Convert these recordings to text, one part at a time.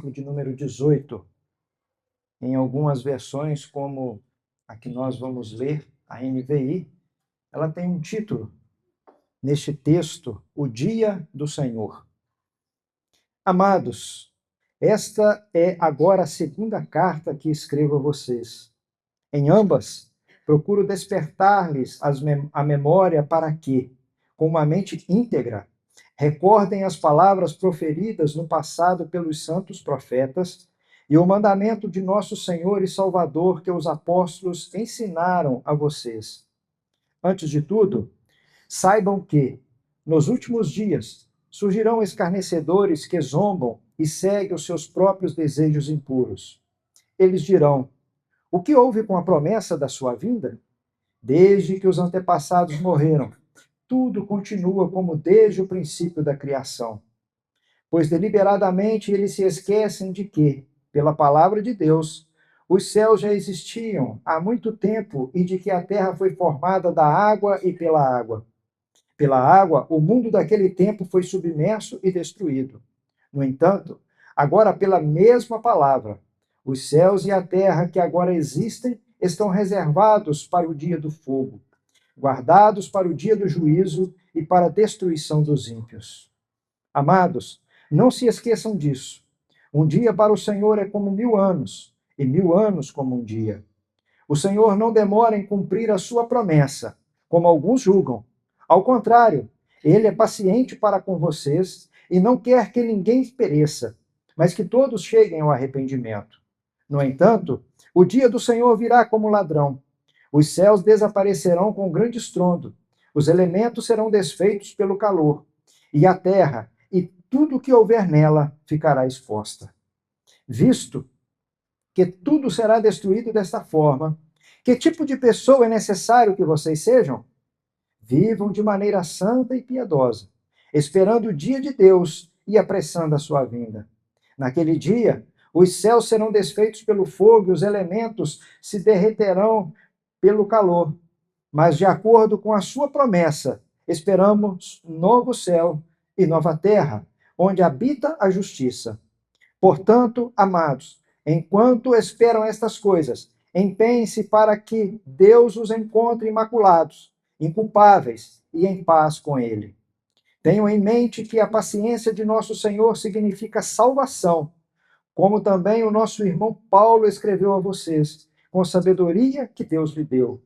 versículo de número 18. Em algumas versões, como a que nós vamos ler, a NVI, ela tem um título neste texto: O Dia do Senhor. Amados, esta é agora a segunda carta que escrevo a vocês. Em ambas, procuro despertar-lhes a memória para que, com uma mente íntegra, recordem as palavras proferidas no passado pelos santos profetas e o mandamento de nosso Senhor e Salvador que os apóstolos ensinaram a vocês. Antes de tudo, saibam que, nos últimos dias, surgirão escarnecedores que zombam e seguem os seus próprios desejos impuros. Eles dirão: o que houve com a promessa da sua vinda? Desde que os antepassados morreram, tudo continua como desde o princípio da criação. Pois deliberadamente eles se esquecem de que, pela palavra de Deus, os céus já existiam há muito tempo e de que a terra foi formada da água e pela água. Pela água, o mundo daquele tempo foi submerso e destruído. No entanto, agora pela mesma palavra, os céus e a terra que agora existem estão reservados para o dia do fogo, guardados para o dia do juízo e para a destruição dos ímpios. Amados, não se esqueçam disso. Um dia para o Senhor é como 1000 anos, e 1000 anos como um dia. O Senhor não demora em cumprir a sua promessa, como alguns julgam. Ao contrário, ele é paciente para com vocês e não quer que ninguém pereça, mas que todos cheguem ao arrependimento. No entanto, o dia do Senhor virá como ladrão. Os céus desaparecerão com grande estrondo, os elementos serão desfeitos pelo calor, e a terra e tudo o que houver nela ficará exposta. Visto que tudo será destruído desta forma, que tipo de pessoa é necessário que vocês sejam? Vivam de maneira santa e piedosa, esperando o dia de Deus e apressando a sua vinda. Naquele dia, os céus serão desfeitos pelo fogo e os elementos se derreterão pelo calor. Mas, de acordo com a sua promessa, esperamos novo céu e nova terra, onde habita a justiça. Portanto, amados, enquanto esperam estas coisas, empenhem-se para que Deus os encontre imaculados, inculpáveis e em paz com Ele. Tenham em mente que a paciência de nosso Senhor significa salvação, como também o nosso irmão Paulo escreveu a vocês, com sabedoria que Deus lhe deu.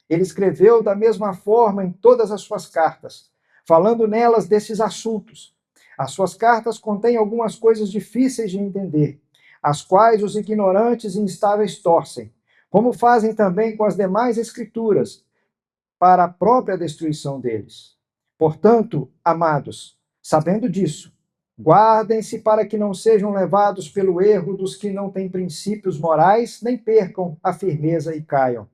Ele escreveu da mesma forma em todas as suas cartas, falando nelas desses assuntos. As suas cartas contêm algumas coisas difíceis de entender, as quais os ignorantes e instáveis torcem, como fazem também com as demais escrituras, para a própria destruição deles. Portanto, amados, sabendo disso, guardem-se para que não sejam levados pelo erro dos que não têm princípios morais, nem percam a firmeza e caiam.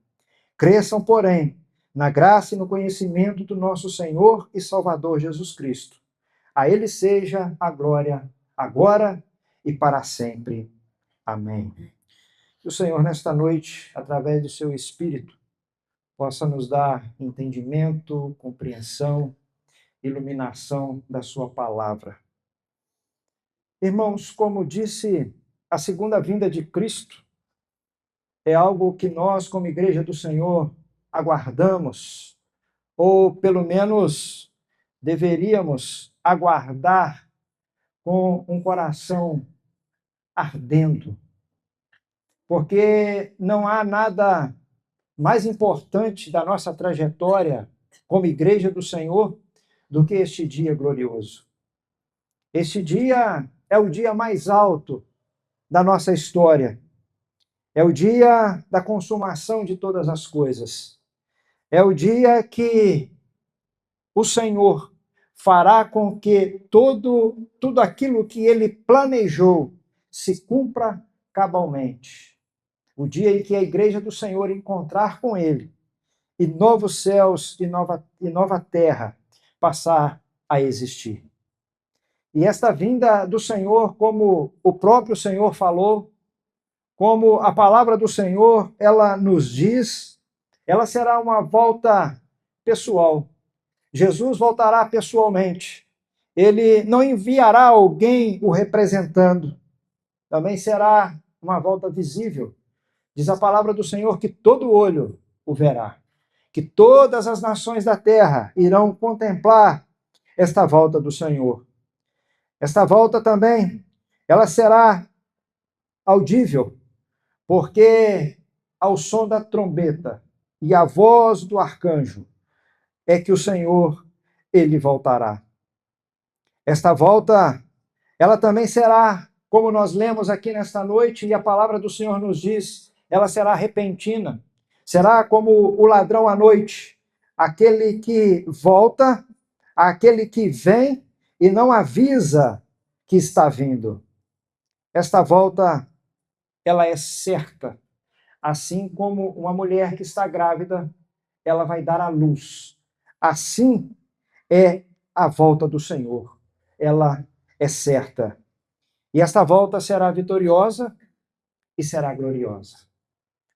Cresçam, porém, na graça e no conhecimento do nosso Senhor e Salvador Jesus Cristo. A Ele seja a glória, agora e para sempre. Amém. Que o Senhor, nesta noite, através do seu Espírito, possa nos dar entendimento, compreensão, iluminação da sua palavra. Irmãos, como disse, a segunda vinda de Cristo é algo que nós, como Igreja do Senhor, aguardamos, ou pelo menos deveríamos aguardar com um coração ardendo, porque não há nada mais importante da nossa trajetória como Igreja do Senhor do que este dia glorioso. Este dia é o dia mais alto da nossa história. É o dia da consumação de todas as coisas. É o dia que o Senhor fará com que tudo aquilo que ele planejou se cumpra cabalmente. O dia em que a Igreja do Senhor encontrar com ele e novos céus e nova terra passar a existir. E esta vinda do Senhor, como o próprio Senhor falou, como a palavra do Senhor, ela nos diz, ela será uma volta pessoal. Jesus voltará pessoalmente. Ele não enviará alguém o representando. também será uma volta visível. Diz a palavra do Senhor que todo olho o verá, que todas as nações da terra irão contemplar esta volta do Senhor. Esta volta também, ela será audível, porque ao som da trombeta e a voz do arcanjo é que o Senhor, ele voltará. Esta volta, ela também será, como nós lemos aqui nesta noite, e a palavra do Senhor nos diz, ela será repentina. Será como o ladrão à noite, aquele que volta, aquele que vem e não avisa que está vindo. Esta volta, ela é certa. Assim como uma mulher que está grávida, ela vai dar à luz. Assim é a volta do Senhor. Ela é certa. E esta volta será vitoriosa e será gloriosa.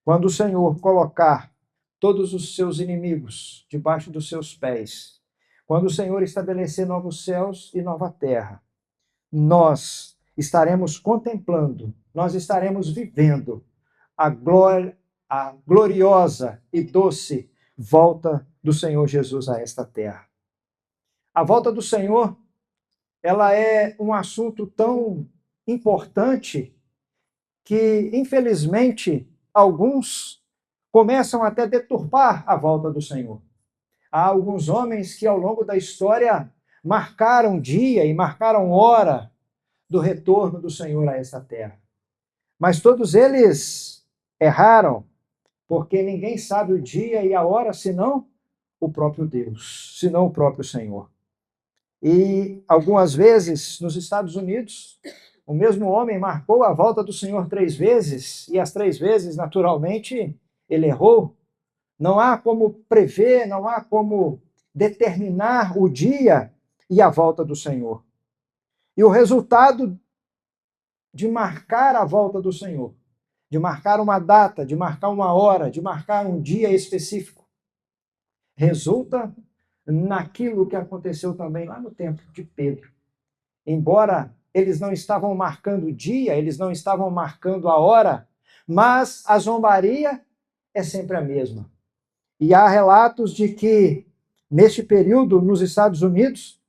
Quando o Senhor colocar todos os seus inimigos debaixo dos seus pés, quando o Senhor estabelecer novos céus e nova terra, nós estaremos contemplando, nós estaremos vivendo a gloriosa e doce volta do Senhor Jesus a esta terra. A volta do Senhor, ela é um assunto tão importante que, infelizmente, alguns começam até a deturpar a volta do Senhor. Há alguns homens que, ao longo da história, marcaram dia e marcaram hora do retorno do Senhor a esta terra. Mas todos eles erraram, porque ninguém sabe o dia e a hora, senão o próprio Deus, senão o próprio Senhor. E algumas vezes, nos Estados Unidos, o mesmo homem marcou a volta do Senhor 3 vezes, e as 3 vezes, naturalmente, ele errou. Não há como prever, não há como determinar o dia e a volta do Senhor. E o resultado de marcar a volta do Senhor, de marcar uma data, de marcar uma hora, de marcar um dia específico, resulta naquilo que aconteceu também lá no tempo de Pedro. Embora eles não estavam marcando o dia, eles não estavam marcando a hora, mas a zombaria é sempre a mesma. E há relatos de que, neste período, nos Estados Unidos,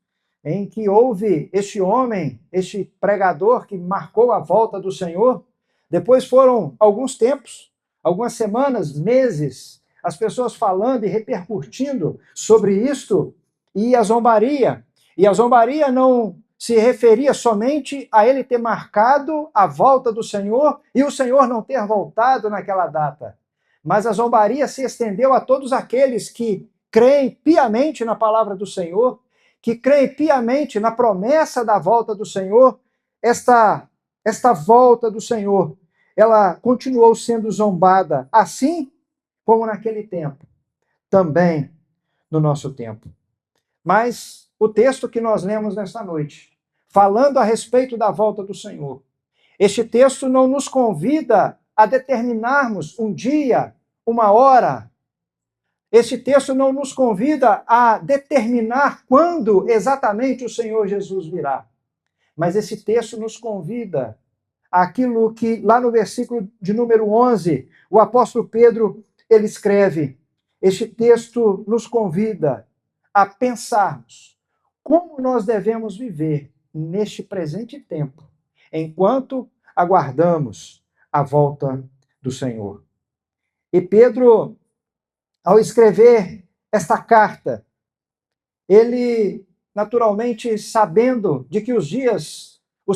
em que houve este homem, este pregador que marcou a volta do Senhor, depois foram alguns tempos, algumas semanas, meses, as pessoas falando e repercutindo sobre isto e a zombaria. E a zombaria não se referia somente a ele ter marcado a volta do Senhor e o Senhor não ter voltado naquela data. Mas a zombaria se estendeu a todos aqueles que creem piamente na palavra do Senhor, que creem piamente na promessa da volta do Senhor. Esta volta do Senhor, ela continuou sendo zombada, assim como naquele tempo, também no nosso tempo. Mas o texto que nós lemos nesta noite, falando a respeito da volta do Senhor, este texto não nos convida a determinarmos um dia, uma hora. Este texto não nos convida a determinar quando exatamente o Senhor Jesus virá. Mas esse texto nos convida àquilo que, lá no versículo de número 11, o apóstolo Pedro, ele escreve. Este texto nos convida a pensarmos como nós devemos viver neste presente tempo, enquanto aguardamos a volta do Senhor. E Pedro, ao escrever esta carta, ele, naturalmente, sabendo de que os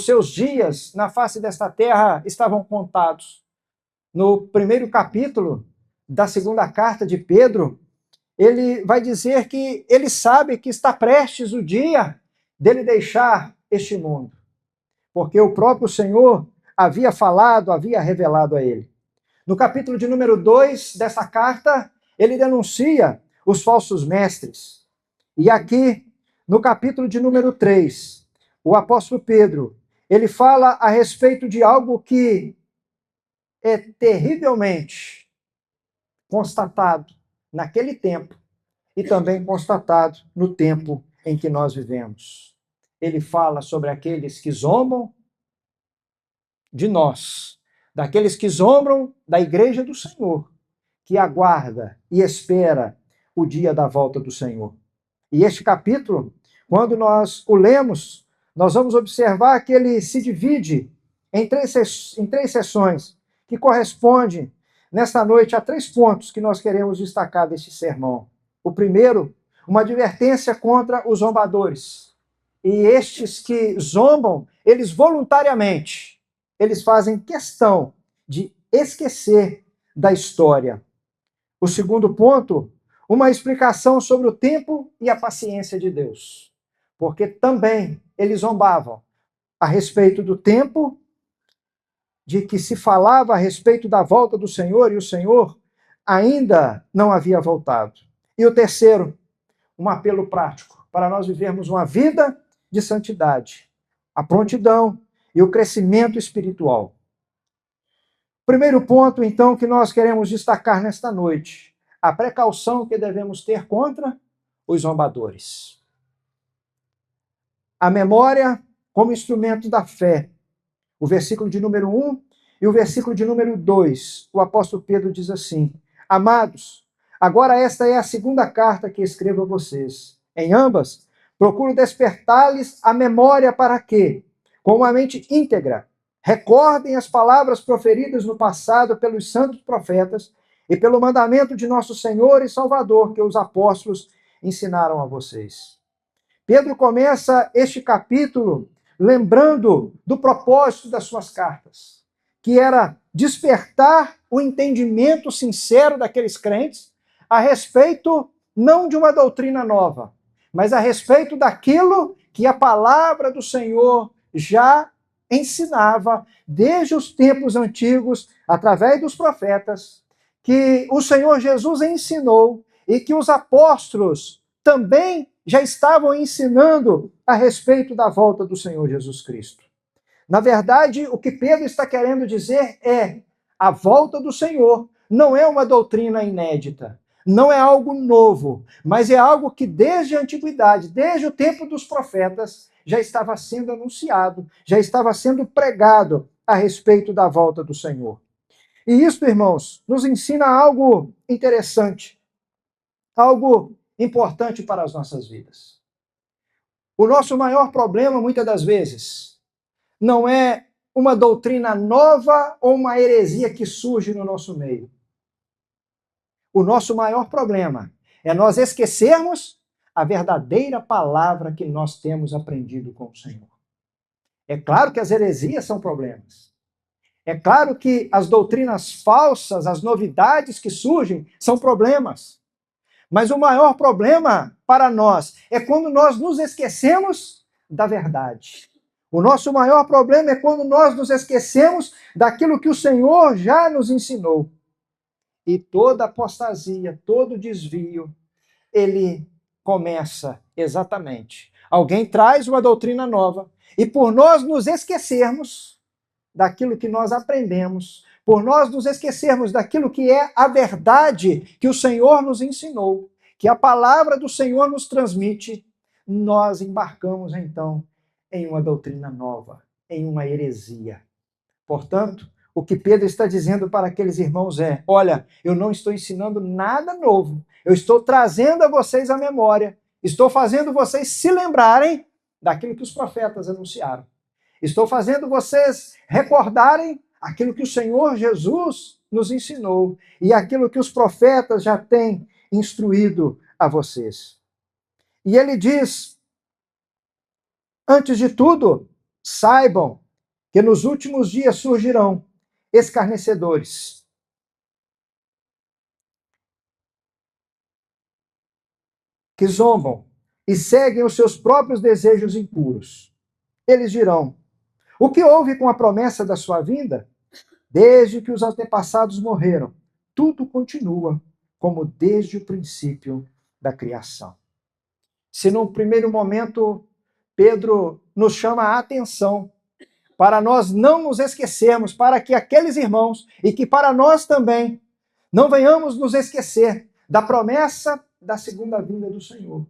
seus dias na face desta terra estavam contados. No primeiro capítulo da segunda carta de Pedro, ele vai dizer que ele sabe que está prestes o dia dele deixar este mundo, porque o próprio Senhor havia falado, havia revelado a ele. No capítulo de número 2 dessa carta, ele denuncia os falsos mestres. E aqui, no capítulo de número 3, o apóstolo Pedro, ele fala a respeito de algo que é terrivelmente constatado naquele tempo e também constatado no tempo em que nós vivemos. Ele fala sobre aqueles que zombam de nós, daqueles que zombam da igreja do Senhor, que aguarda e espera o dia da volta do Senhor. E este capítulo, quando nós o lemos, nós vamos observar que ele se divide em três sessões, que correspondem, nesta noite, a 3 pontos que nós queremos destacar deste sermão. O primeiro, uma advertência contra os zombadores. E estes que zombam, eles voluntariamente, eles fazem questão de esquecer da história. O segundo ponto, uma explicação sobre o tempo e a paciência de Deus. Porque também eles zombavam a respeito do tempo, de que se falava a respeito da volta do Senhor, e o Senhor ainda não havia voltado. E o terceiro, um apelo prático para nós vivermos uma vida de santidade, a prontidão e o crescimento espiritual. Primeiro ponto, então, que nós queremos destacar nesta noite, a precaução que devemos ter contra os zombadores. A memória como instrumento da fé. O versículo de número 1 e o versículo de número 2, o apóstolo Pedro diz assim: Amados, agora esta é a segunda carta que escrevo a vocês. Em ambas, procuro despertar-lhes a memória para que, com uma mente íntegra, recordem as palavras proferidas no passado pelos santos profetas e pelo mandamento de nosso Senhor e Salvador que os apóstolos ensinaram a vocês. Pedro começa este capítulo lembrando do propósito das suas cartas, que era despertar o entendimento sincero daqueles crentes a respeito não de uma doutrina nova, mas a respeito daquilo que a palavra do Senhor já ensinava desde os tempos antigos, através dos profetas, que o Senhor Jesus ensinou e que os apóstolos também já estavam ensinando a respeito da volta do Senhor Jesus Cristo. Na verdade, o que Pedro está querendo dizer é: a volta do Senhor não é uma doutrina inédita, não é algo novo, mas é algo que desde a antiguidade, desde o tempo dos profetas, já estava sendo anunciado, já estava sendo pregado a respeito da volta do Senhor. E isso, irmãos, nos ensina algo interessante, algo importante para as nossas vidas. O nosso maior problema, muitas das vezes, não é uma doutrina nova ou uma heresia que surge no nosso meio. O nosso maior problema é nós esquecermos a verdadeira palavra que nós temos aprendido com o Senhor. É claro que as heresias são problemas. É claro que as doutrinas falsas, as novidades que surgem, são problemas. Mas o maior problema para nós é quando nós nos esquecemos da verdade. O nosso maior problema é quando nós nos esquecemos daquilo que o Senhor já nos ensinou. E toda apostasia, todo desvio, ele começa exatamente. Alguém traz uma doutrina nova e por nós nos esquecermos daquilo que nós aprendemos, por nós nos esquecermos daquilo que é a verdade que o Senhor nos ensinou, que a palavra do Senhor nos transmite, nós embarcamos então em uma doutrina nova, em uma heresia. Portanto, o que Pedro está dizendo para aqueles irmãos é: olha, eu não estou ensinando nada novo, eu estou trazendo a vocês a memória, estou fazendo vocês se lembrarem daquilo que os profetas anunciaram. Estou fazendo vocês recordarem aquilo que o Senhor Jesus nos ensinou e aquilo que os profetas já têm instruído a vocês. E ele diz: antes de tudo, saibam que nos últimos dias surgirão escarnecedores, que zombam e seguem os seus próprios desejos impuros. Eles dirão: o que houve com a promessa da sua vinda? Desde que os antepassados morreram, tudo continua como desde o princípio da criação. Se num primeiro momento Pedro nos chama a atenção para nós não nos esquecermos, para que aqueles irmãos e que para nós também não venhamos nos esquecer da promessa da segunda vinda do Senhor.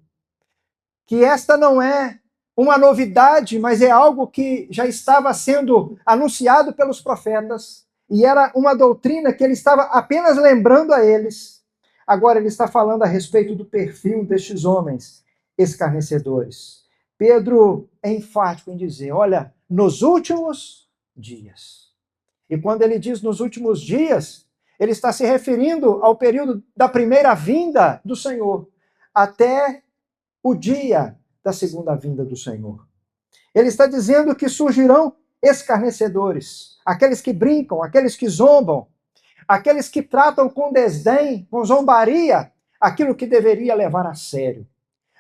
Que esta não é uma novidade, mas é algo que já estava sendo anunciado pelos profetas, e era uma doutrina que ele estava apenas lembrando a eles. Agora ele está falando a respeito do perfil destes homens escarnecedores. Pedro é enfático em dizer, olha, nos últimos dias. E quando ele diz nos últimos dias, ele está se referindo ao período da primeira vinda do Senhor, até o dia da segunda vinda do Senhor. Ele está dizendo que surgirão escarnecedores, aqueles que brincam, aqueles que zombam, aqueles que tratam com desdém, com zombaria, aquilo que deveria levar a sério,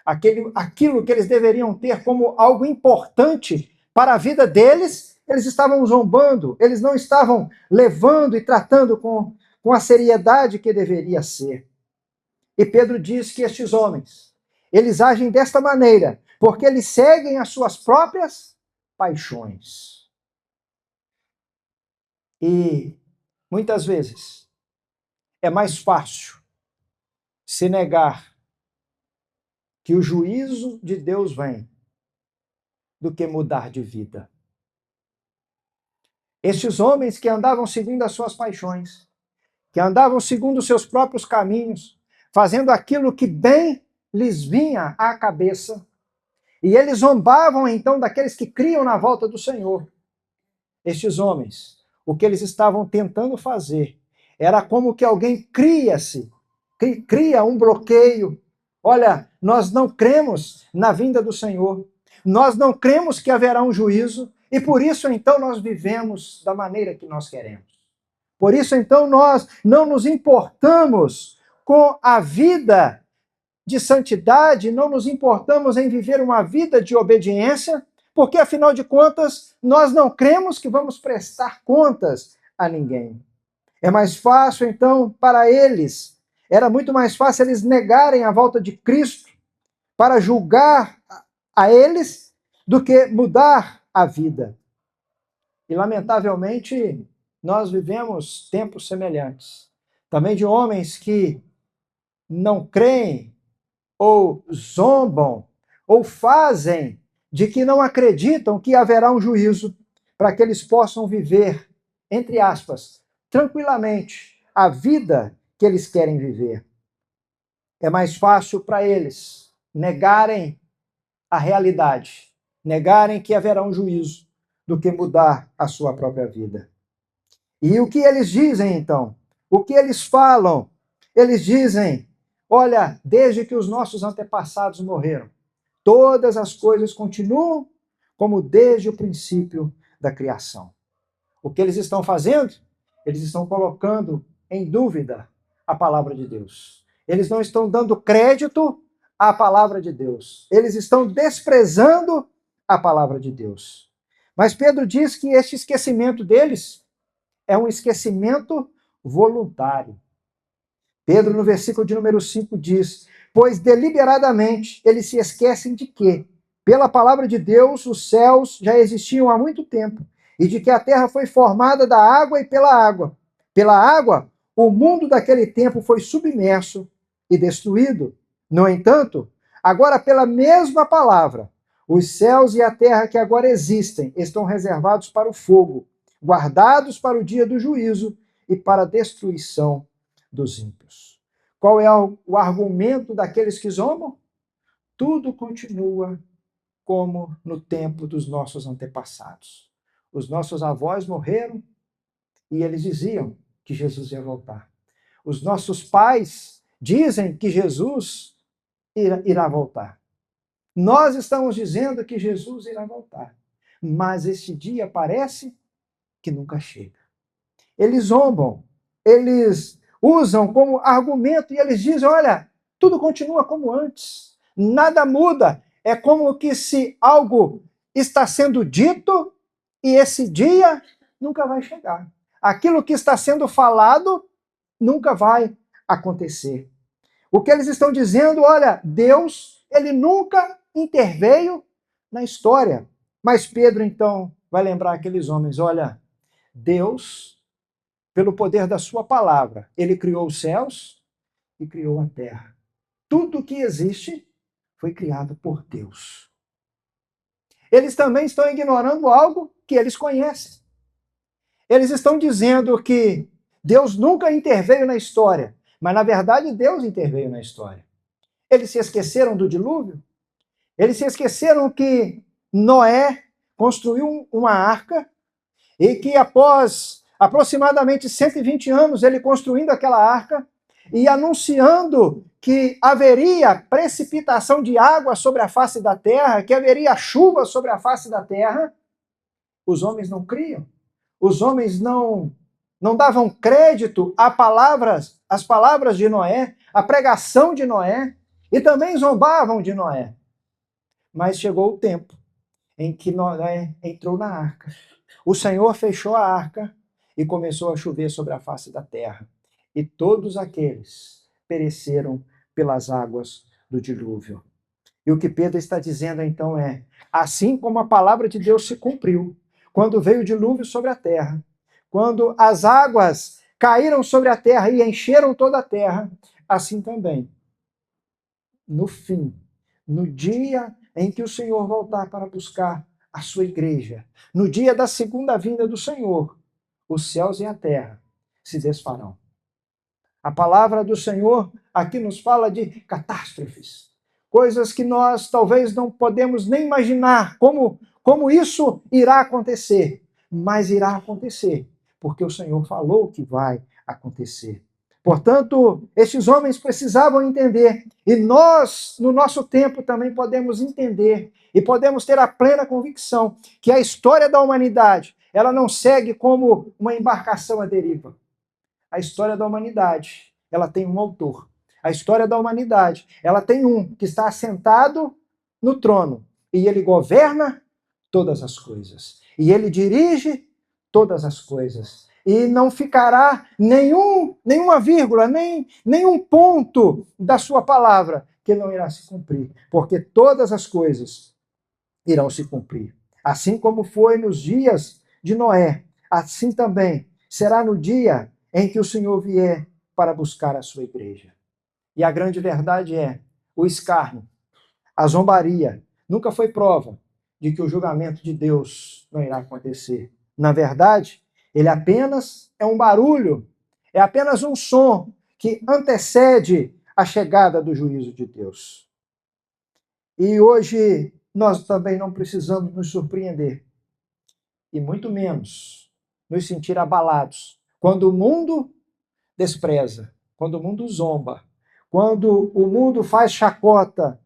aquilo que eles deveriam ter como algo importante para a vida deles, eles estavam zombando, eles não estavam levando e tratando com a seriedade que deveria ser. E Pedro diz que estes homens, eles agem desta maneira, porque eles seguem as suas próprias paixões. E muitas vezes é mais fácil se negar que o juízo de Deus vem do que mudar de vida. Estes homens que andavam seguindo as suas paixões, que andavam segundo os seus próprios caminhos, fazendo aquilo que bem lhes vinha à cabeça, e eles zombavam então daqueles que criam na volta do Senhor. Estes homens, o que eles estavam tentando fazer era como que alguém cria um bloqueio. Olha, nós não cremos na vinda do Senhor, nós não cremos que haverá um juízo, e por isso então nós vivemos da maneira que nós queremos. Por isso então nós não nos importamos com a vida de santidade, não nos importamos em viver uma vida de obediência, porque afinal de contas nós não cremos que vamos prestar contas a ninguém. É mais fácil então para eles, era muito mais fácil eles negarem a volta de Cristo para julgar a eles do que mudar a vida. E lamentavelmente nós vivemos tempos semelhantes, também de homens que não creem ou zombam, ou fazem de que não acreditam que haverá um juízo, para que eles possam viver, entre aspas, tranquilamente a vida que eles querem viver. É mais fácil para eles negarem a realidade, negarem que haverá um juízo, do que mudar a sua própria vida. E o que eles dizem, então? O que eles falam? Eles dizem, olha, desde que os nossos antepassados morreram, todas as coisas continuam como desde o princípio da criação. O que eles estão fazendo? Eles estão colocando em dúvida a palavra de Deus. Eles não estão dando crédito à palavra de Deus. Eles estão desprezando a palavra de Deus. Mas Pedro diz que este esquecimento deles é um esquecimento voluntário. Pedro, no versículo de número 5, diz, pois deliberadamente eles se esquecem de que, pela palavra de Deus, os céus já existiam há muito tempo, e de que a terra foi formada da água e pela água. Pela água, o mundo daquele tempo foi submerso e destruído. No entanto, agora pela mesma palavra, os céus e a terra que agora existem estão reservados para o fogo, guardados para o dia do juízo e para a destruição dos ímpios. Qual é o argumento daqueles que zombam? Tudo continua como no tempo dos nossos antepassados. Os nossos avós morreram e eles diziam que Jesus ia voltar. Os nossos pais dizem que Jesus irá voltar. Nós estamos dizendo que Jesus irá voltar. Mas este dia parece que nunca chega. Eles zombam, eles usam como argumento e eles dizem, olha, tudo continua como antes, nada muda. É como que se algo está sendo dito e esse dia nunca vai chegar. Aquilo que está sendo falado nunca vai acontecer. O que eles estão dizendo, olha, Deus, ele nunca interveio na história. Mas Pedro, então, vai lembrar aqueles homens, olha, Deus, pelo poder da sua palavra, ele criou os céus e criou a terra. Tudo que existe foi criado por Deus. eles também estão ignorando algo que eles conhecem. Eles estão dizendo que Deus nunca interveio na história, mas na verdade Deus interveio na história. Eles se esqueceram do dilúvio? Eles se esqueceram que Noé construiu uma arca e que após aproximadamente 120 anos ele construindo aquela arca e anunciando que haveria precipitação de água sobre a face da terra, que haveria chuva sobre a face da terra, os homens não criam. Os homens não davam crédito às palavras de Noé, à pregação de Noé, e também zombavam de Noé. Mas chegou o tempo em que Noé entrou na arca. O Senhor fechou a arca e começou a chover sobre a face da terra. E todos aqueles pereceram pelas águas do dilúvio. E o que Pedro está dizendo então é: assim como a palavra de Deus se cumpriu, quando veio o dilúvio sobre a terra, quando as águas caíram sobre a terra e encheram toda a terra, assim também, no fim, no dia em que o Senhor voltar para buscar a sua igreja, no dia da segunda vinda do Senhor, os céus e a terra se desfarão. A palavra do Senhor aqui nos fala de catástrofes, coisas que nós talvez não podemos nem imaginar como isso irá acontecer, mas irá acontecer, porque o Senhor falou que vai acontecer. Portanto, estes homens precisavam entender, e nós, no nosso tempo, também podemos entender e podemos ter a plena convicção que a história da humanidade, ela não segue como uma embarcação à deriva. A história da humanidade, ela tem um autor. A história da humanidade, ela tem um que está assentado no trono e ele governa todas as coisas. E ele dirige todas as coisas. E não ficará nenhuma vírgula, nenhum ponto da sua palavra que não irá se cumprir, porque todas as coisas irão se cumprir. Assim como foi nos dias de Noé, assim também será no dia em que o Senhor vier para buscar a sua igreja. E a grande verdade é, o escárnio, a zombaria, nunca foi prova de que o julgamento de Deus não irá acontecer. Na verdade, ele apenas é um barulho, é apenas um som que antecede a chegada do juízo de Deus. E hoje nós também não precisamos nos surpreender, e muito menos nos sentir abalados, quando o mundo despreza, quando o mundo zomba, quando o mundo faz chacota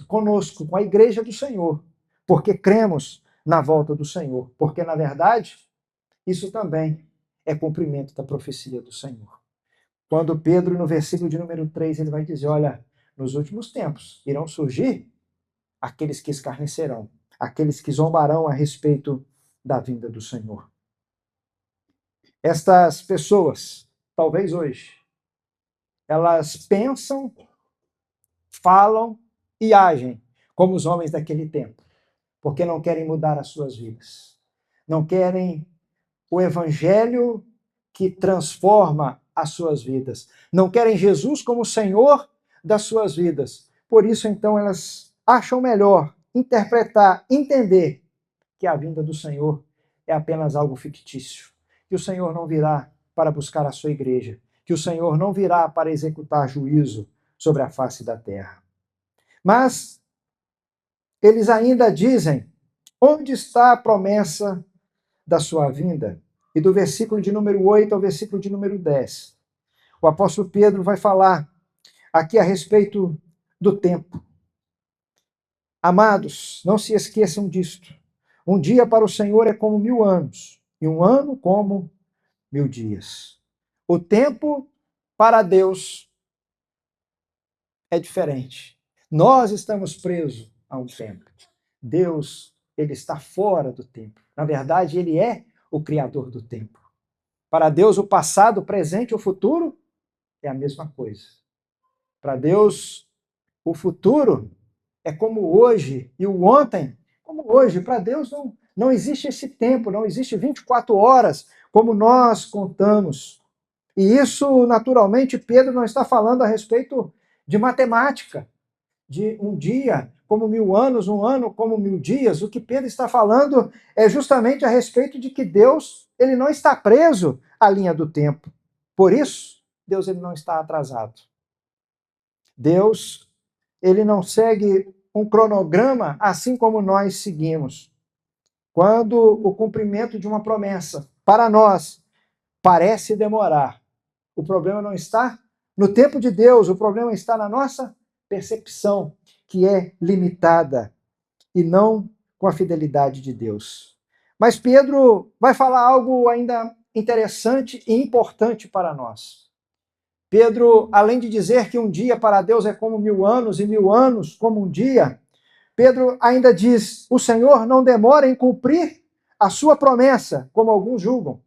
conosco, com a igreja do Senhor, porque cremos na volta do Senhor, porque na verdade isso também é cumprimento da profecia do Senhor. Quando Pedro, no versículo de número 3, ele vai dizer, olha, nos últimos tempos irão surgir aqueles que escarnecerão, aqueles que zombarão a respeito da vinda do Senhor. Estas pessoas, talvez hoje, elas pensam, falam e agem como os homens daquele tempo, porque não querem mudar as suas vidas. Não querem o evangelho que transforma as suas vidas. Não querem Jesus como Senhor das suas vidas. Por isso, então, elas acham melhor interpretar, entender que a vinda do Senhor é apenas algo fictício, que o Senhor não virá para buscar a sua igreja, que o Senhor não virá para executar juízo sobre a face da terra. Mas eles ainda dizem, onde está a promessa da sua vinda? E do versículo de número 8 ao versículo de número 10, o apóstolo Pedro vai falar aqui a respeito do tempo. Amados, não se esqueçam disto. Um dia para o Senhor é como 1000 anos, e um ano como 1000 dias. O tempo para Deus é diferente. Nós estamos presos a um tempo. Deus, ele está fora do tempo. Na verdade, ele é o criador do tempo. Para Deus, o passado, o presente e o futuro é a mesma coisa. Para Deus, o futuro é como hoje e o ontem como hoje. Para Deus não existe esse tempo, não existe 24 horas como nós contamos. E isso, naturalmente, Pedro não está falando a respeito de matemática, de um dia como 1000 anos, um ano como 1000 dias. O que Pedro está falando é justamente a respeito de que Deus, ele não está preso à linha do tempo. Por isso, Deus ele não está atrasado. Deus, ele não segue um cronograma assim como nós seguimos. Quando o cumprimento de uma promessa para nós parece demorar, o problema não está no tempo de Deus, o problema está na nossa percepção, que é limitada, e não com a fidelidade de Deus. Mas Pedro vai falar algo ainda interessante e importante para nós. Pedro, além de dizer que um dia para Deus é como 1000 anos e 1000 anos como um dia, Pedro ainda diz: o Senhor não demora em cumprir a sua promessa, como alguns julgam.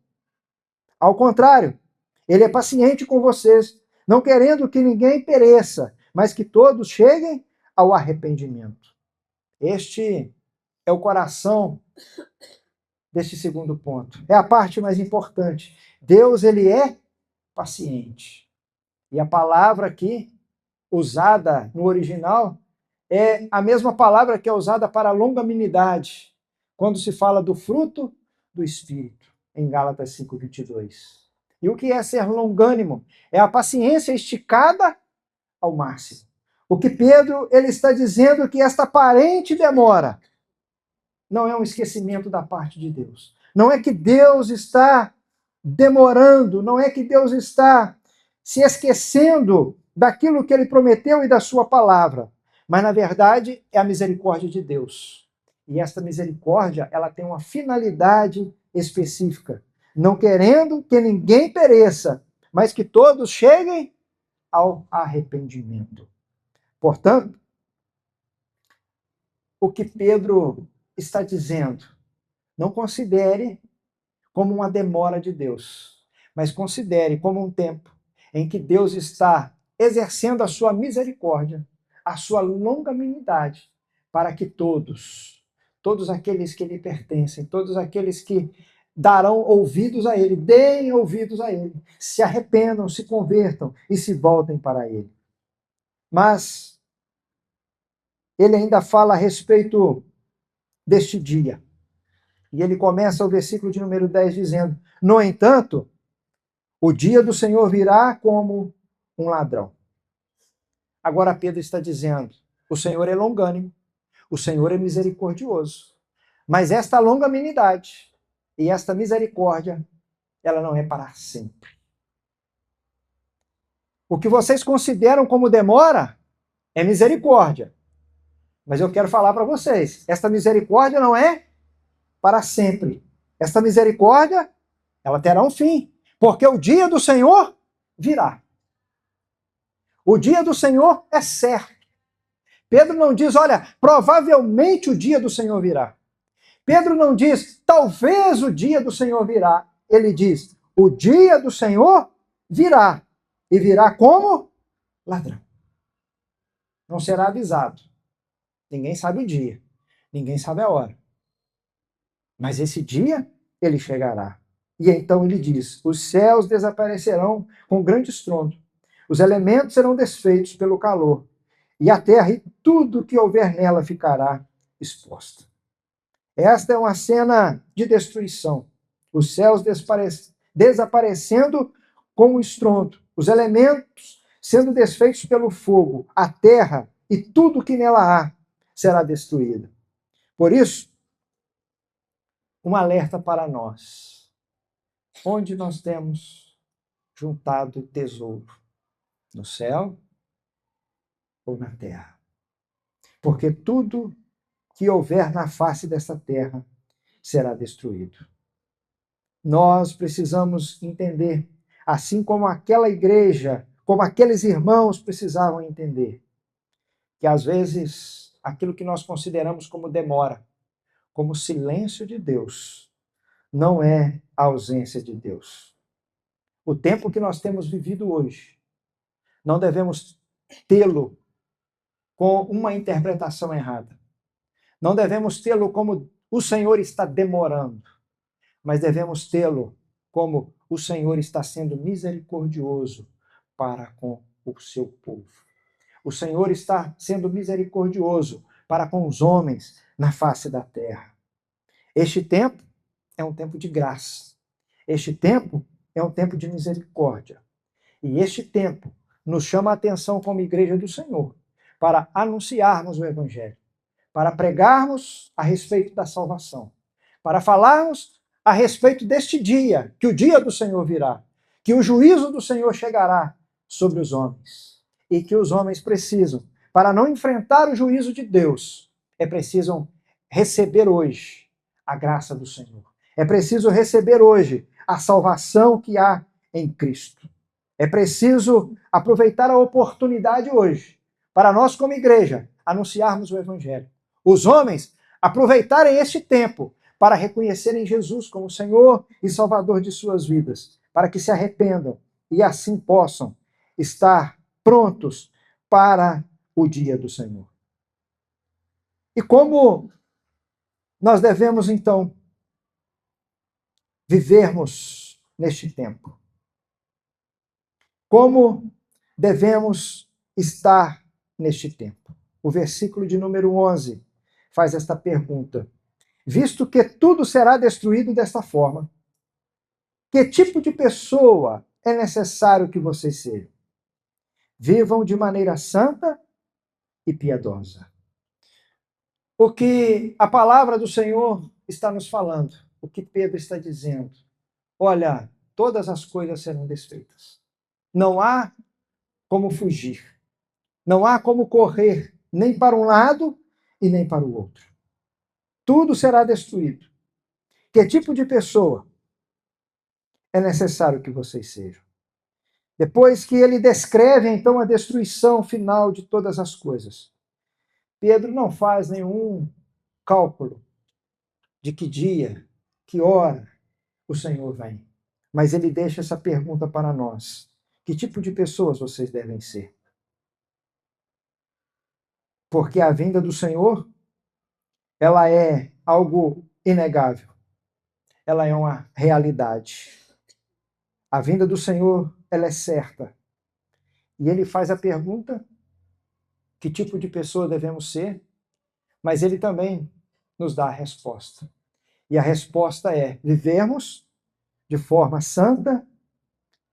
Ao contrário, ele é paciente com vocês, não querendo que ninguém pereça, mas que todos cheguem ao arrependimento. Este é o coração deste segundo ponto. É a parte mais importante. Deus, ele é paciente. E a palavra aqui, usada no original, é a mesma palavra que é usada para longanimidade, quando se fala do fruto do Espírito, em Gálatas 5:22. E o que é ser longânimo? É a paciência esticada ao máximo. O que Pedro ele está dizendo que esta aparente demora não é um esquecimento da parte de Deus. Não é que Deus está demorando, não é que Deus está se esquecendo daquilo que ele prometeu e da sua palavra. Mas, na verdade, é a misericórdia de Deus. E esta misericórdia, ela tem uma finalidade específica. Não querendo que ninguém pereça, mas que todos cheguem ao arrependimento. Portanto, o que Pedro está dizendo, não considere como uma demora de Deus, mas considere como um tempo em que Deus está exercendo a sua misericórdia, a sua longanimidade, para que todos aqueles que lhe pertencem, todos aqueles que darão ouvidos a ele, deem ouvidos a ele, se arrependam, se convertam e se voltem para ele. Mas ele ainda fala a respeito deste dia. E ele começa o versículo de número 10 dizendo: no entanto, o dia do Senhor virá como um ladrão. Agora Pedro está dizendo: o Senhor é longânimo, o Senhor é misericordioso. Mas esta longanimidade e esta misericórdia, ela não é para sempre. O que vocês consideram como demora é misericórdia. Mas eu quero falar para vocês, esta misericórdia não é para sempre. Esta misericórdia, ela terá um fim, porque o dia do Senhor virá. O dia do Senhor é certo. Pedro não diz, olha, provavelmente o dia do Senhor virá. Pedro não diz, talvez o dia do Senhor virá. Ele diz, o dia do Senhor virá. E virá como? Ladrão. Não será avisado. Ninguém sabe o dia. Ninguém sabe a hora. Mas esse dia, ele chegará. E então ele diz, os céus desaparecerão com grande estrondo. Os elementos serão desfeitos pelo calor. E a terra e tudo que houver nela ficará exposta. Esta é uma cena de destruição. Os céus desaparecendo com o estrondo. Os elementos sendo desfeitos pelo fogo. A terra e tudo que nela há será destruída. Por isso, um alerta para nós. Onde nós temos juntado tesouro? No céu ou na terra? Porque tudo que houver na face desta terra será destruído. Nós precisamos entender, assim como aquela igreja, como aqueles irmãos precisavam entender, que às vezes aquilo que nós consideramos como demora, como silêncio de Deus, não é a ausência de Deus. O tempo que nós temos vivido hoje, não devemos tê-lo com uma interpretação errada. Não devemos tê-lo como o Senhor está demorando, mas devemos tê-lo como o Senhor está sendo misericordioso para com o seu povo. O Senhor está sendo misericordioso para com os homens na face da terra. Este tempo é um tempo de graça. Este tempo é um tempo de misericórdia. E este tempo nos chama a atenção como igreja do Senhor para anunciarmos o Evangelho, para pregarmos a respeito da salvação, para falarmos a respeito deste dia, que o dia do Senhor virá, que o juízo do Senhor chegará sobre os homens e que os homens precisam, para não enfrentar o juízo de Deus, precisam receber hoje a graça do Senhor. É preciso receber hoje a salvação que há em Cristo. É preciso aproveitar a oportunidade hoje para nós, como igreja, anunciarmos o Evangelho. Os homens aproveitarem este tempo para reconhecerem Jesus como Senhor e Salvador de suas vidas, para que se arrependam e assim possam estar prontos para o dia do Senhor. E como nós devemos, então, vivermos neste tempo? Como devemos estar neste tempo? O versículo de número 11 faz esta pergunta. Visto que tudo será destruído desta forma, que tipo de pessoa é necessário que vocês sejam? Vivam de maneira santa e piedosa. O que a palavra do Senhor está nos falando, o que Pedro está dizendo. Olha, todas as coisas serão desfeitas. Não há como fugir. Não há como correr nem para um lado e nem para o outro. Tudo será destruído. Que tipo de pessoa é necessário que vocês sejam? Depois que ele descreve, então, a destruição final de todas as coisas, Pedro não faz nenhum cálculo de que dia, que hora o Senhor vem. Mas ele deixa essa pergunta para nós. Que tipo de pessoas vocês devem ser? Porque a vinda do Senhor, ela é algo inegável. Ela é uma realidade. A vinda do Senhor, ela é certa. E ele faz a pergunta, que tipo de pessoa devemos ser? Mas ele também nos dá a resposta. E a resposta é vivermos de forma santa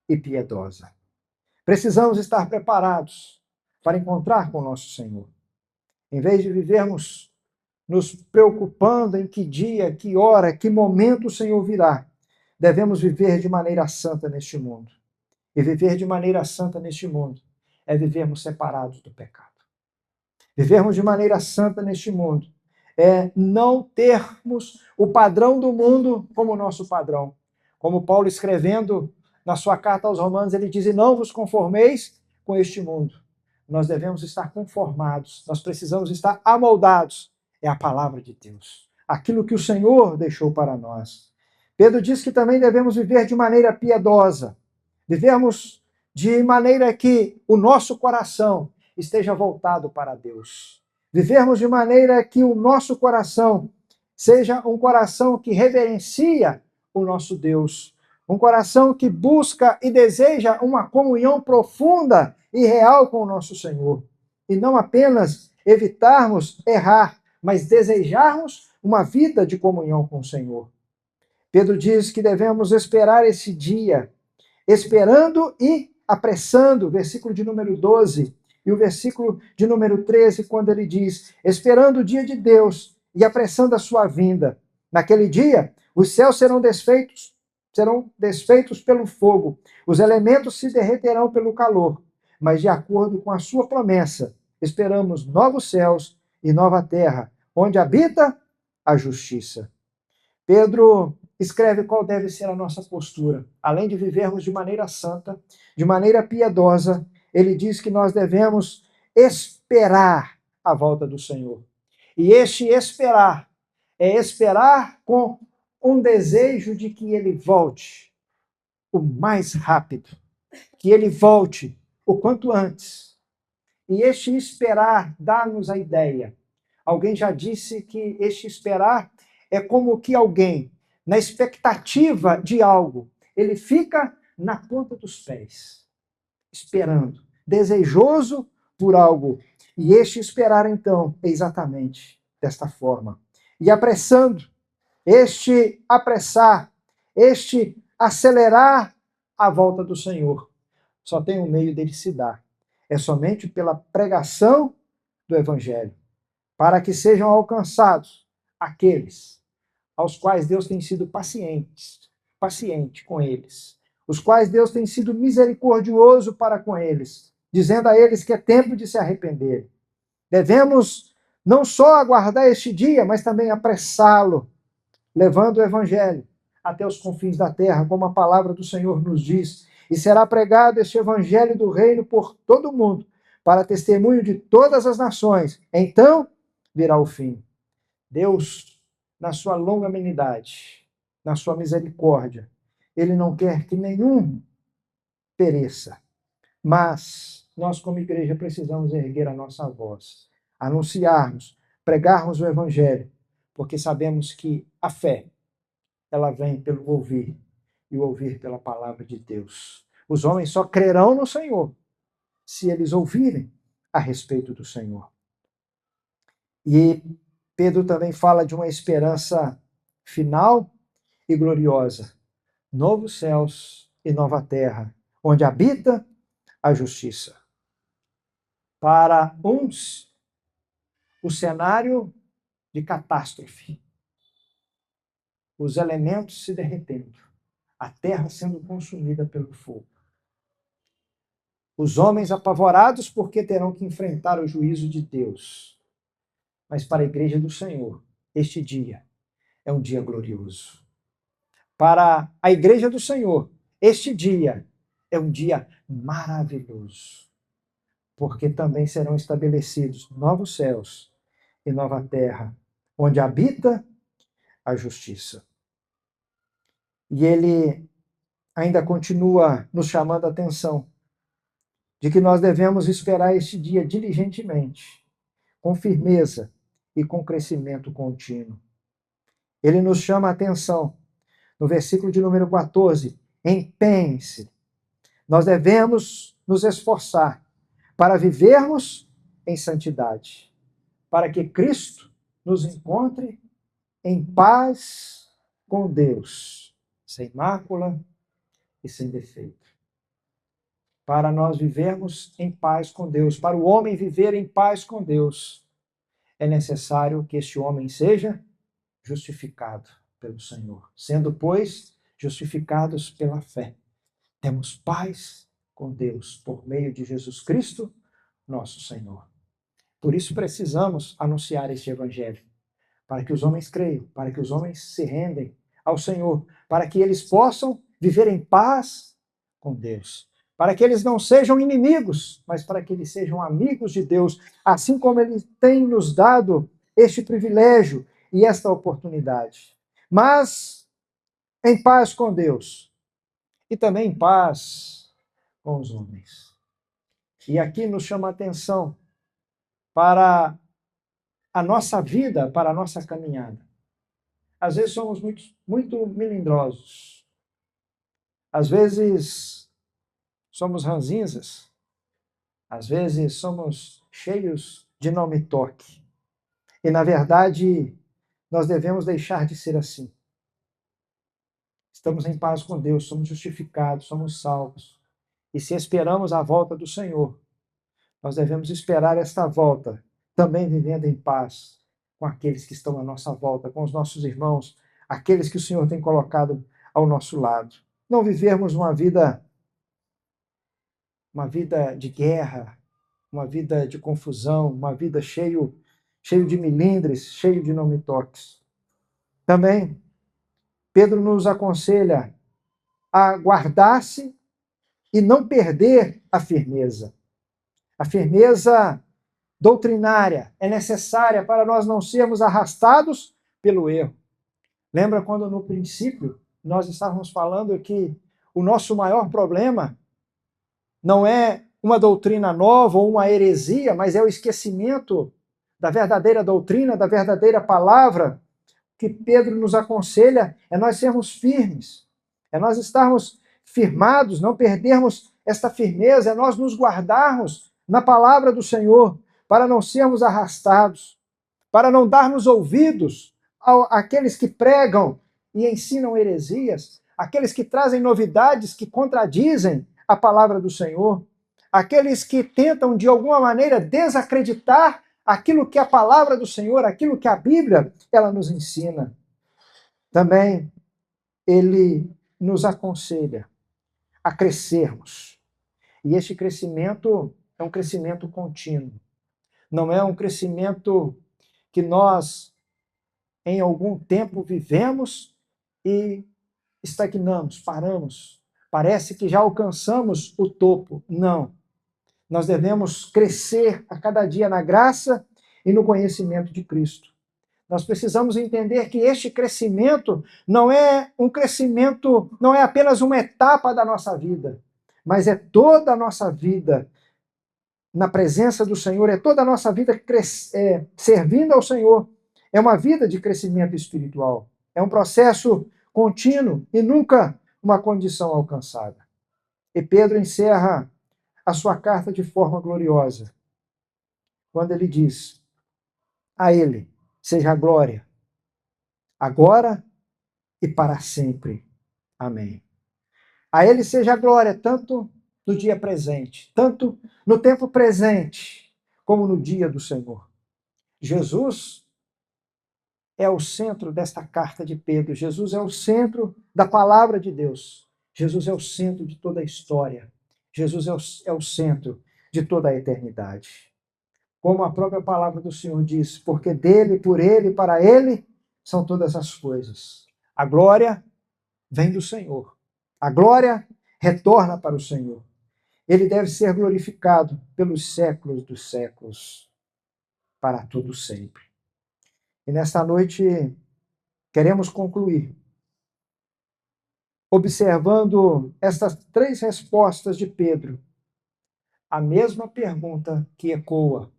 e piedosa. Precisamos estar preparados para encontrar com o nosso Senhor. Em vez de vivermos nos preocupando em que dia, que hora, que momento o Senhor virá, devemos viver de maneira santa neste mundo. E viver de maneira santa neste mundo é vivermos separados do pecado. Vivermos de maneira santa neste mundo é não termos o padrão do mundo como nosso padrão. Como Paulo escrevendo na sua carta aos Romanos, ele diz: não vos conformeis com este mundo. Nós devemos estar conformados, nós precisamos estar amoldados. É a palavra de Deus, aquilo que o Senhor deixou para nós. Pedro diz que também devemos viver de maneira piedosa, vivermos de maneira que o nosso coração esteja voltado para Deus. Vivermos de maneira que o nosso coração seja um coração que reverencia o nosso Deus, um coração que busca e deseja uma comunhão profunda e real com o nosso Senhor. E não apenas evitarmos errar, mas desejarmos uma vida de comunhão com o Senhor. Pedro diz que devemos esperar esse dia, esperando e apressando, versículo de número 12, e o versículo de número 13, quando ele diz: esperando o dia de Deus e apressando a sua vinda. Naquele dia, os céus serão desfeitos pelo fogo, os elementos se derreterão pelo calor, mas de acordo com a sua promessa, esperamos novos céus e nova terra, onde habita a justiça. Pedro escreve qual deve ser a nossa postura. Além de vivermos de maneira santa, de maneira piedosa, ele diz que nós devemos esperar a volta do Senhor. E este esperar é esperar com um desejo de que ele volte o mais rápido, que ele volte o quanto antes. E este esperar dá-nos a ideia. Alguém já disse que este esperar é como que alguém, na expectativa de algo, ele fica na ponta dos pés, esperando, desejoso por algo. E este esperar, então, é exatamente desta forma. E apressando, este apressar, este acelerar a volta do Senhor, só tem um meio dele se dar. É somente pela pregação do Evangelho, para que sejam alcançados aqueles aos quais Deus tem sido paciente com eles, os quais Deus tem sido misericordioso para com eles, dizendo a eles que é tempo de se arrepender. Devemos não só aguardar este dia, mas também apressá-lo, levando o Evangelho até os confins da terra, como a palavra do Senhor nos diz. E será pregado este Evangelho do reino por todo o mundo, para testemunho de todas as nações. Então virá o fim. Deus, na sua longanimidade, na sua misericórdia, ele não quer que nenhum pereça. Mas nós, como igreja, precisamos erguer a nossa voz, anunciarmos, pregarmos o Evangelho, porque sabemos que a fé, ela vem pelo ouvir, e o ouvir pela palavra de Deus. Os homens só crerão no Senhor se eles ouvirem a respeito do Senhor. E Pedro também fala de uma esperança final e gloriosa. Novos céus e nova terra, onde habita a justiça. Para uns, o cenário de catástrofe, os elementos se derretendo, a terra sendo consumida pelo fogo. Os homens apavorados porque terão que enfrentar o juízo de Deus. Mas para a igreja do Senhor, este dia é um dia glorioso. Para a igreja do Senhor, este dia é um dia maravilhoso, porque também serão estabelecidos novos céus e nova terra, onde habita a justiça. E ele ainda continua nos chamando a atenção de que nós devemos esperar este dia diligentemente, com firmeza e com crescimento contínuo. Ele nos chama a atenção no versículo de número 14: empenhe-se. Nós devemos nos esforçar para vivermos em santidade, para que Cristo nos encontre em paz com Deus, sem mácula e sem defeito. Para nós vivermos em paz com Deus, para o homem viver em paz com Deus, é necessário que este homem seja justificado pelo Senhor. Sendo, pois, justificados pela fé, temos paz com Deus por meio de Jesus Cristo, nosso Senhor. Por isso precisamos anunciar este evangelho, para que os homens creiam, para que os homens se rendem ao Senhor, para que eles possam viver em paz com Deus, para que eles não sejam inimigos, mas para que eles sejam amigos de Deus, assim como Ele tem nos dado este privilégio e esta oportunidade. Mas em paz com Deus e também em paz com os homens. E aqui nos chama a atenção para a nossa vida, para a nossa caminhada. Às vezes somos muito melindrosos. Às vezes somos ranzinzas. Às vezes somos cheios de não me toque. E, na verdade, nós devemos deixar de ser assim. Estamos em paz com Deus, somos justificados, somos salvos. E se esperamos a volta do Senhor, nós devemos esperar esta volta, também vivendo em paz com aqueles que estão à nossa volta, com os nossos irmãos, aqueles que o Senhor tem colocado ao nosso lado. Não vivermos uma vida de guerra, uma vida de confusão, uma vida cheio de milindres, cheio de não me toques. Também, Pedro nos aconselha a guardar-se e não perder a firmeza. A firmeza doutrinária é necessária para nós não sermos arrastados pelo erro. Lembra quando no princípio nós estávamos falando que o nosso maior problema não é uma doutrina nova ou uma heresia, mas é o esquecimento da verdadeira doutrina, da verdadeira palavra. Que Pedro nos aconselha é nós sermos firmes, é nós estarmos firmados, não perdermos esta firmeza, é nós nos guardarmos na palavra do Senhor, para não sermos arrastados, para não darmos ouvidos àqueles que pregam e ensinam heresias, aqueles que trazem novidades que contradizem a palavra do Senhor, aqueles que tentam, de alguma maneira, desacreditar aquilo que a palavra do Senhor, aquilo que a Bíblia, ela nos ensina. Também ele nos aconselha a crescermos. E este crescimento é um crescimento contínuo. Não é um crescimento que nós, em algum tempo, vivemos e estagnamos, paramos. Parece que já alcançamos o topo. Não. Nós devemos crescer a cada dia na graça e no conhecimento de Cristo. Nós precisamos entender que este crescimento não é um crescimento, não é apenas uma etapa da nossa vida, mas é toda a nossa vida na presença do Senhor, é toda a nossa vida servindo ao Senhor. É uma vida de crescimento espiritual. É um processo contínuo e nunca uma condição alcançada. E Pedro encerra a sua carta de forma gloriosa, quando ele diz: a ele seja a glória, agora e para sempre. Amém. A ele seja a glória, tanto no dia presente, tanto no tempo presente, como no dia do Senhor. Jesus é o centro desta carta de Pedro. Jesus é o centro da palavra de Deus. Jesus é o centro de toda a história. Jesus é o centro de toda a eternidade. Como a própria palavra do Senhor diz, porque dele, por ele, para ele são todas as coisas. A glória vem do Senhor. A glória retorna para o Senhor. Ele deve ser glorificado pelos séculos dos séculos, para todo sempre. E nesta noite queremos concluir observando estas 3 respostas de Pedro, a mesma pergunta que ecoa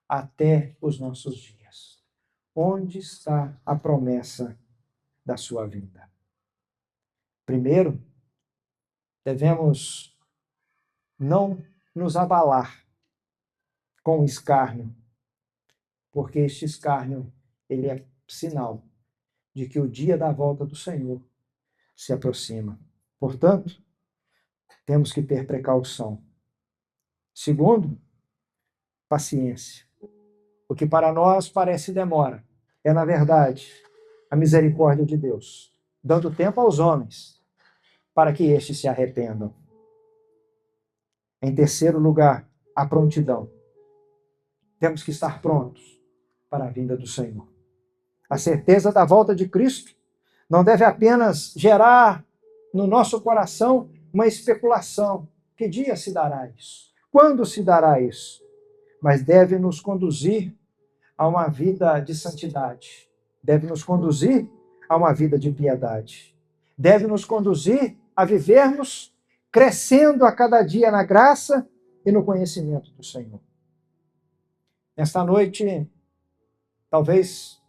até os nossos dias. Onde está a promessa da sua vinda? Primeiro, devemos não nos abalar com o escárnio, porque este escárnio, ele é sinal de que o dia da volta do Senhor se aproxima. Portanto, temos que ter precaução. Segundo, paciência. O que para nós parece demora é, na verdade, a misericórdia de Deus, dando tempo aos homens para que estes se arrependam. Em terceiro lugar, a prontidão. Temos que estar prontos para a vinda do Senhor. A certeza da volta de Cristo não deve apenas gerar no nosso coração uma especulação. Que dia se dará isso? Quando se dará isso? Mas deve nos conduzir a uma vida de santidade. Deve nos conduzir a uma vida de piedade. Deve nos conduzir a vivermos crescendo a cada dia na graça e no conhecimento do Senhor. Nesta noite, talvez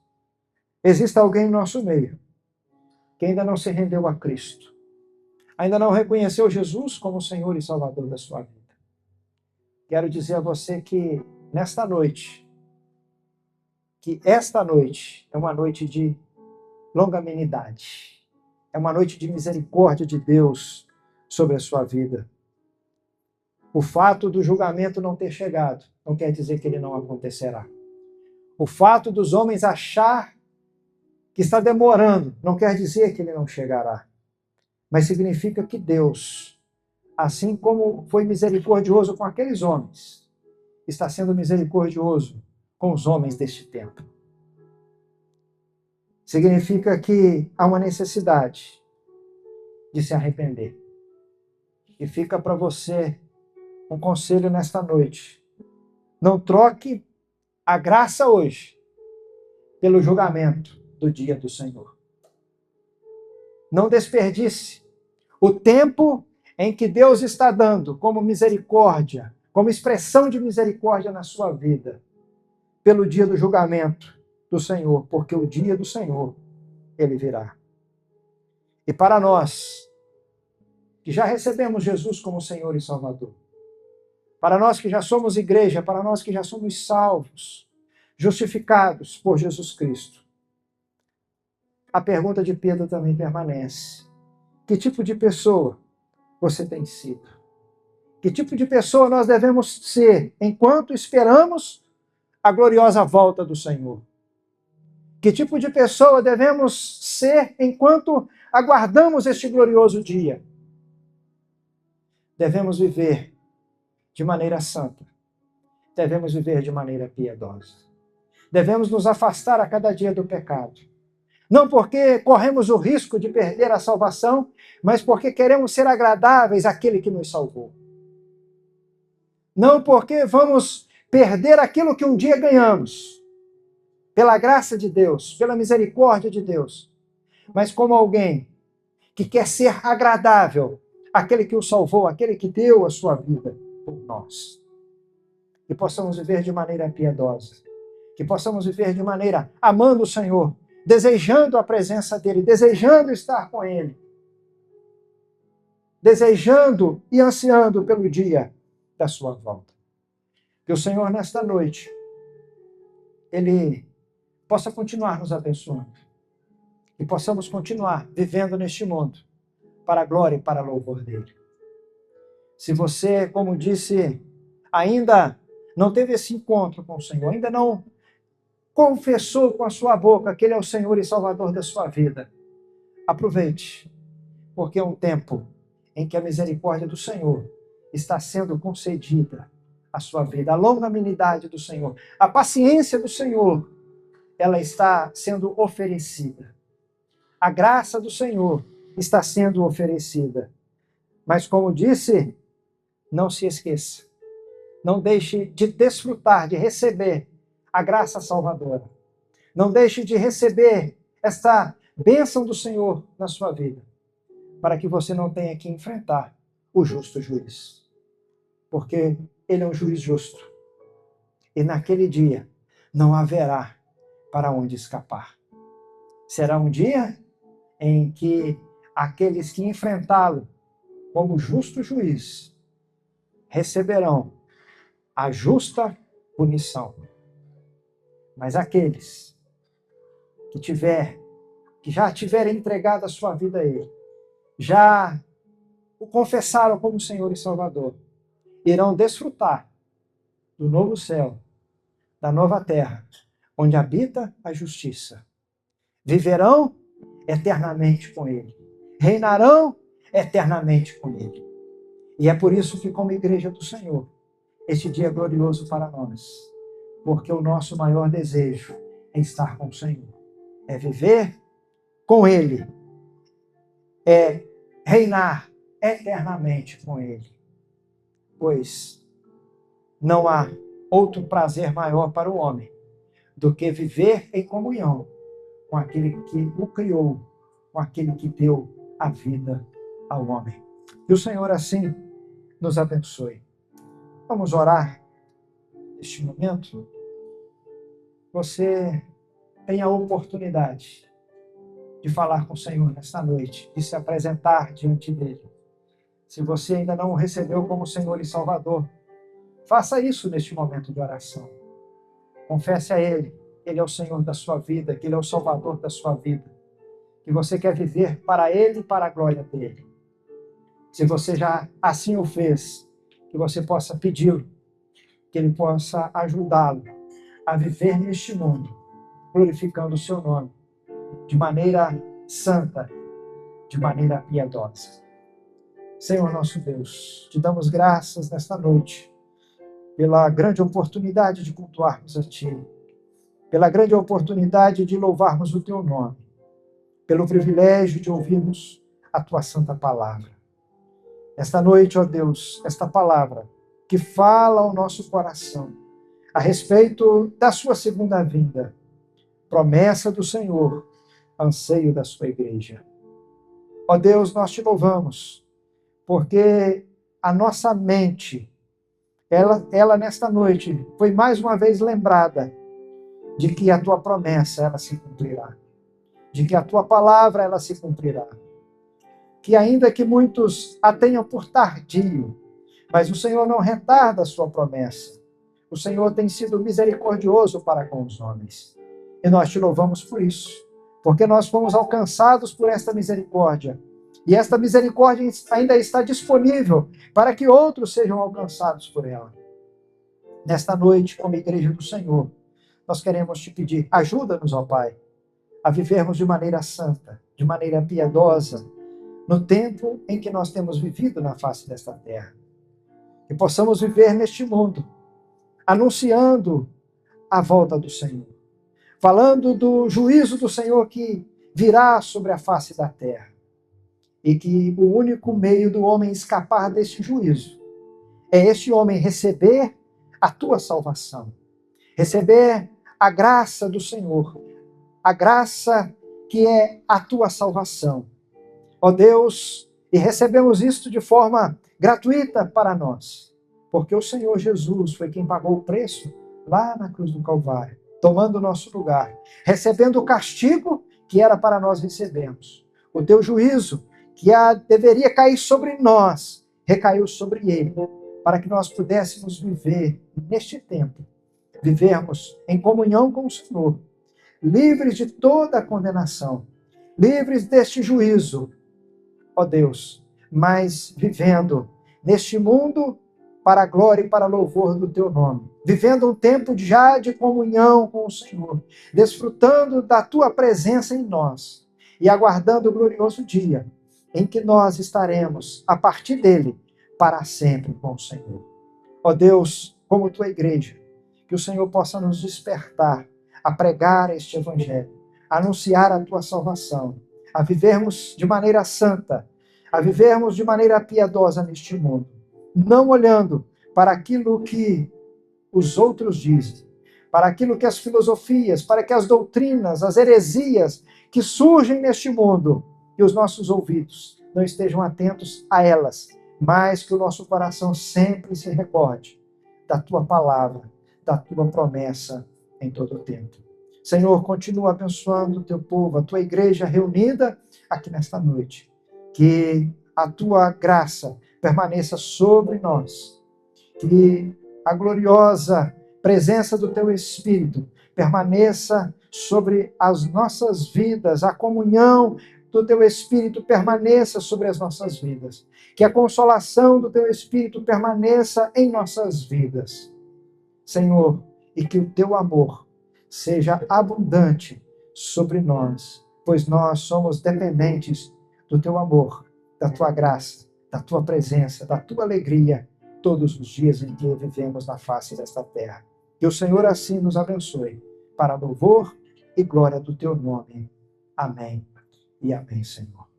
exista alguém no nosso meio que ainda não se rendeu a Cristo, ainda não reconheceu Jesus como Senhor e Salvador da sua vida. Quero dizer a você que nesta noite, que esta noite é uma noite de longanimidade, é uma noite de misericórdia de Deus sobre a sua vida. O fato do julgamento não ter chegado não quer dizer que ele não acontecerá. O fato dos homens achar que está demorando não quer dizer que ele não chegará. Mas significa que Deus, assim como foi misericordioso com aqueles homens, está sendo misericordioso com os homens deste tempo. Significa que há uma necessidade de se arrepender. E fica para você um conselho nesta noite. Não troque a graça hoje pelo julgamento do dia do Senhor. Não desperdice o tempo em que Deus está dando como misericórdia, como expressão de misericórdia na sua vida, pelo dia do julgamento do Senhor, porque o dia do Senhor, ele virá. E para nós, que já recebemos Jesus como Senhor e Salvador, para nós que já somos igreja, para nós que já somos salvos, justificados por Jesus Cristo. A pergunta de Pedro também permanece. Que tipo de pessoa você tem sido? Que tipo de pessoa nós devemos ser enquanto esperamos a gloriosa volta do Senhor? Que tipo de pessoa devemos ser enquanto aguardamos este glorioso dia? Devemos viver de maneira santa. Devemos viver de maneira piedosa. Devemos nos afastar a cada dia do pecado. Não porque corremos o risco de perder a salvação, mas porque queremos ser agradáveis àquele que nos salvou. Não porque vamos perder aquilo que um dia ganhamos, pela graça de Deus, pela misericórdia de Deus, mas como alguém que quer ser agradável àquele que o salvou, àquele que deu a sua vida por nós. Que possamos viver de maneira piedosa, que possamos viver de maneira amando o Senhor, desejando a presença dele, desejando estar com ele, desejando e ansiando pelo dia da sua volta. Que o Senhor, nesta noite, ele possa continuar nos abençoando e possamos continuar vivendo neste mundo para a glória e para a louvor dele. Se você, como disse, ainda não teve esse encontro com o Senhor, ainda não confessou com a sua boca que ele é o Senhor e Salvador da sua vida, aproveite, porque é um tempo em que a misericórdia do Senhor está sendo concedida à sua vida, a longanimidade do Senhor, a paciência do Senhor, ela está sendo oferecida. A graça do Senhor está sendo oferecida. Mas como disse, não se esqueça, não deixe de desfrutar, de receber a graça salvadora. Não deixe de receber esta bênção do Senhor na sua vida, para que você não tenha que enfrentar o justo juiz. Porque ele é um juiz justo. E naquele dia não haverá para onde escapar. Será um dia em que aqueles que enfrentá-lo como justo juiz receberão a justa punição. Mas aqueles que já tiverem entregado a sua vida a ele, já o confessaram como Senhor e Salvador, irão desfrutar do novo céu, da nova terra, onde habita a justiça. Viverão eternamente com ele. Reinarão eternamente com ele. E é por isso que, como igreja do Senhor, este dia é glorioso para nós, porque o nosso maior desejo é estar com o Senhor, é viver com ele, é reinar eternamente com ele, pois não há outro prazer maior para o homem do que viver em comunhão com aquele que o criou, com aquele que deu a vida ao homem. Que o Senhor assim nos abençoe. Vamos orar neste momento. Você tem a oportunidade de falar com o Senhor nesta noite, de se apresentar diante dele. Se você ainda não o recebeu como Senhor e Salvador, faça isso neste momento de oração. Confesse a ele, ele é o Senhor da sua vida, que ele é o Salvador da sua vida, que você quer viver para ele e para a glória dele. Se você já assim o fez, que você possa pedi-lo, que ele possa ajudá-lo a viver neste mundo, glorificando o seu nome, de maneira santa, de maneira piedosa. Senhor nosso Deus, te damos graças nesta noite, pela grande oportunidade de cultuarmos a Ti, pela grande oportunidade de louvarmos o Teu nome, pelo privilégio de ouvirmos a Tua santa palavra. Esta noite, ó Deus, esta palavra que fala ao nosso coração a respeito da Sua segunda vinda, promessa do Senhor, anseio da Sua igreja. Ó Deus, nós Te louvamos, porque a nossa mente, ela nesta noite foi mais uma vez lembrada de que a Tua promessa, ela se cumprirá, de que a Tua palavra, ela se cumprirá, que ainda que muitos a tenham por tardio, Mas o Senhor não retarda a sua promessa. O Senhor tem sido misericordioso para com os homens. E nós te louvamos por isso, porque nós fomos alcançados por esta misericórdia. E esta misericórdia ainda está disponível para que outros sejam alcançados por ela. Nesta noite, como igreja do Senhor, nós queremos te pedir, ajuda-nos, ó Pai, a vivermos de maneira santa, de maneira piedosa, no tempo em que nós temos vivido na face desta terra. Que possamos viver neste mundo, anunciando a volta do Senhor, falando do juízo do Senhor que virá sobre a face da terra, e que o único meio do homem escapar deste juízo é este homem receber a tua salvação, receber a graça do Senhor, a graça que é a tua salvação. Ó Deus, e recebemos isto de forma gratuita para nós, porque o Senhor Jesus foi quem pagou o preço lá na cruz do Calvário, tomando o nosso lugar, recebendo o castigo que era para nós recebermos. O teu juízo, que deveria cair sobre nós, recaiu sobre ele, para que nós pudéssemos viver neste tempo, vivermos em comunhão com o Senhor, livres de toda a condenação, livres deste juízo, ó Deus, mas vivendo neste mundo para a glória e para louvor do teu nome, vivendo um tempo já de comunhão com o Senhor, desfrutando da tua presença em nós e aguardando o glorioso dia em que nós estaremos, a partir dele, para sempre com o Senhor. Ó Deus, como tua igreja, que o Senhor possa nos despertar a pregar este evangelho, a anunciar a tua salvação, a vivermos de maneira santa, a vivermos de maneira piedosa neste mundo, não olhando para aquilo que os outros dizem, para aquilo que as filosofias, para que as doutrinas, as heresias que surgem neste mundo, que os nossos ouvidos não estejam atentos a elas, mas que o nosso coração sempre se recorde da tua palavra, da tua promessa em todo o tempo. Senhor, continua abençoando o teu povo, a tua igreja reunida aqui nesta noite. Que a tua graça permaneça sobre nós. Que a gloriosa presença do teu Espírito permaneça sobre as nossas vidas, a comunhão do teu Espírito permaneça sobre as nossas vidas. Que a consolação do teu Espírito permaneça em nossas vidas. Senhor, e que o teu amor seja abundante sobre nós, pois nós somos dependentes do teu amor, da tua graça, da tua presença, da tua alegria, todos os dias em que vivemos na face desta terra. Que o Senhor assim nos abençoe, para louvor e glória do teu nome. Amém e amém, Senhor.